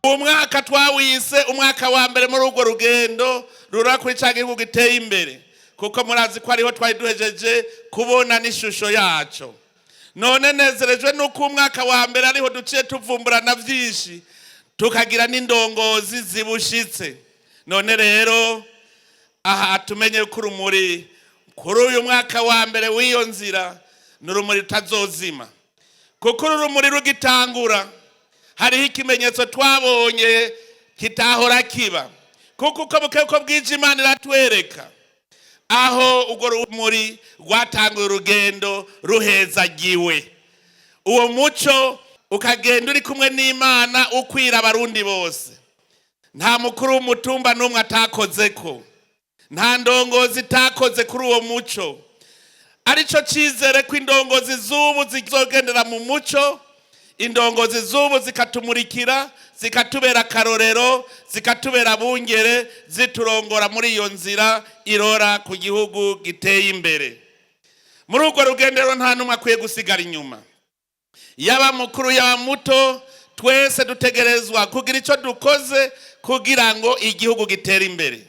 umwaka twawise umwaka wa mbere muri urwo rugendo rura kuri cya gihugu giteye imbere, kuko murazi ko ariho twari duhejeje kubona n'ishusho yacu. None nezerejwe nuko umwaka wa mbere ariho duciye tuvumburana byinshi, tukagira n'indongozi zibushitse. None rero aha tumenye ko urumuri kuri uyu mwaka wa mbere w'iyo nzira n'urumuri rutazozima, kuko urumuri rugitangura hariho ikimenyetso twabonye kitahora kiba, kuko uko bwije Imana iratwereka aho urwo rumuri rwatanguye urugendo ruhezagiwe. Uwo muco ukagenda uri kumwe n'Imana ukwira abarundi bose. Nta mukuru w'umutumba n'umwe atakozeko, nta ndongozi itakoze kuri uwo muco. Arico cizere ko indongozi z'ubu zizogendera mu muco, indongozi z'ubu zikatumurikira, zikatubera akarorero, zikatubera bungere, ziturongora muri iyo nzira irora ku gihugu giteye imbere. Muri urwo rugendero nta numwe akwiye gusigara inyuma, yaba mukuru yaba muto, twese dutegerezwa kugira icyo dukoze kugira ngo igihugu gitere imbere.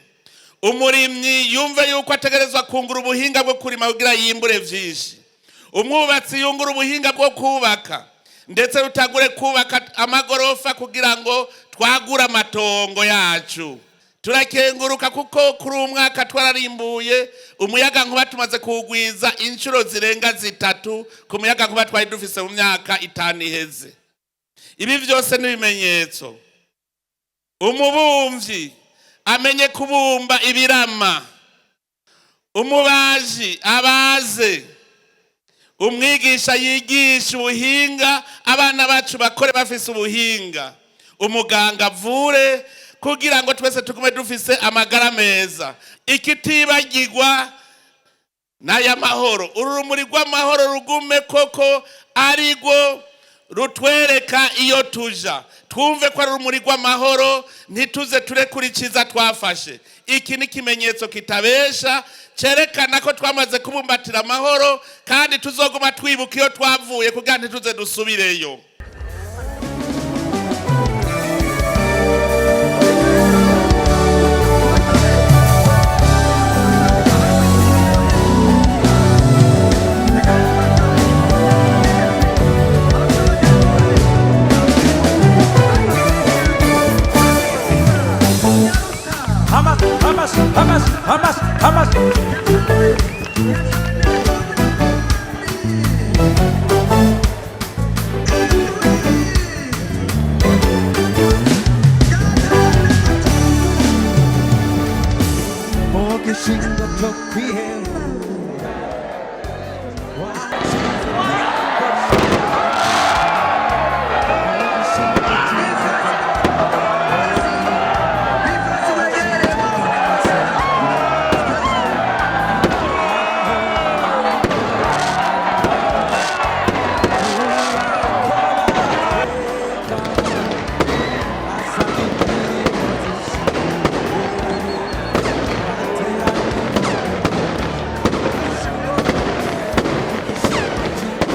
Umurimyi yumve yuko ategerezwa kungura ubuhinga bwo kurima kugira yimbure vyinshi. Umwubatsi yungura ubuhinga bwo kubaka, ndetse rutagure kubaka amagorofa kugira ngo twagure amatongo yacu. Turakenguruka kuko kuri umwaka twararimbuye umuyaga nkuba tumaze kuwugwiza incuro zirenga 3 ku muyaga nkuba twari dufise mu myaka 5 iheze. Ibi byose n'ibimenyetso. Umubumvyi amenye kubumba ibirama, umubaji abaze, umwigisha yigisha ubuhinga, abana bacu bakore bafise ubuhinga, umuganga avure kugira ngo twese tugume dufise amagara meza. Ikitibagirwa n'aya mahoro, urumuri rw'amahoro rugume koko arigwo rutwereka iyo tuja. Twumve ko ari urumuri rw'amahoro, ntituze turekurikiza twafashe. Iki ni kimenyetso kitabesha cerekana ko twamaze kubumbatira amahoro, kandi tuzoguma twibuka iyo twavuye kugira ntituze dusubireyo. Hamas. 보기 싱겁고 귀해